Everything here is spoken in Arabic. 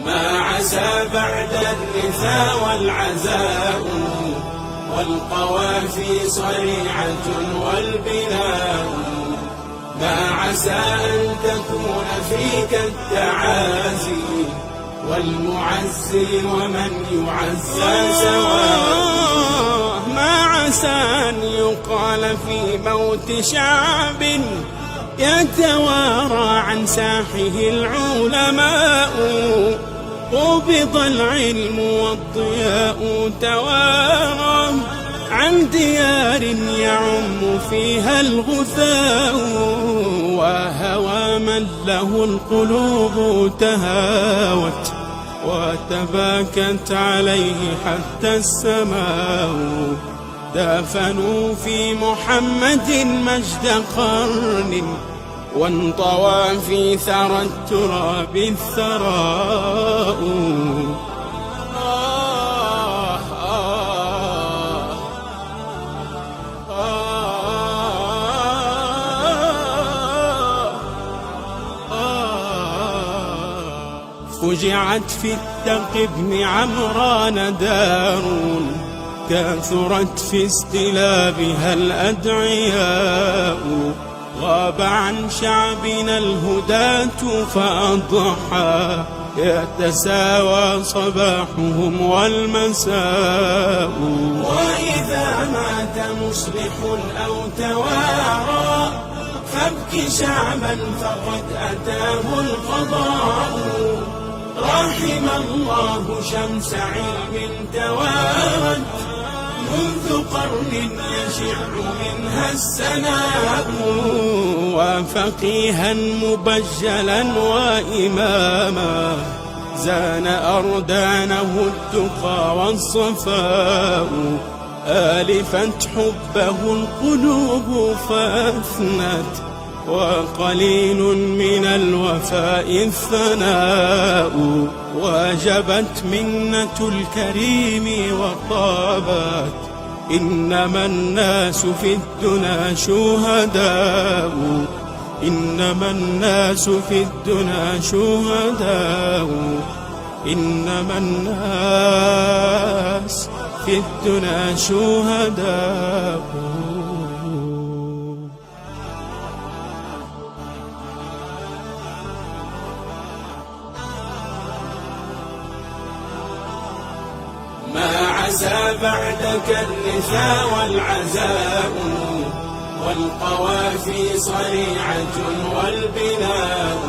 ما عسى بعد الرثا والعزاء، والقوافي صريعة والبناء. ما عسى أن تكون فيك التعازي، والمعزي ومن يعزى سواء. ما عسى أن يقال في موت شعب يتوارى عن ساحه العلماء، قبض العلم والضياء توارى عن ديار يعم فيها الغثاء، وهوى من له القلوب تهاوت وتباكت عليه حتى السماء. دافنوا في محمد مجد قرن، وانطوى في ثرى التراب الثراء. فجعت في التق بن عمران دار، كثرت في استلابها الأدعياء. غاب عن شعبنا الهداة فأضحى، يتساوى صباحهم والمساء. وإذا مات مصلح أو توارى، فابك شعبا فقد أتاه القضاء. رحم الله شمس علم توارت، منذ قرن يشع منها السناء. وفقيها مبجلا وإماما، زان أردانه التقى والصفاء. آلفت حبه القلوب فأثنت، وقليل من الوفاء الثناء. وجبت منة الكريم وطابت، إنما الناس في الدنا شهداء. إنما الناس في الدنا شهداء. إنما الناس في الدنا شهداء. ما عسى بعدك الرثا والعزاء، والقوافي صريعة والبناء.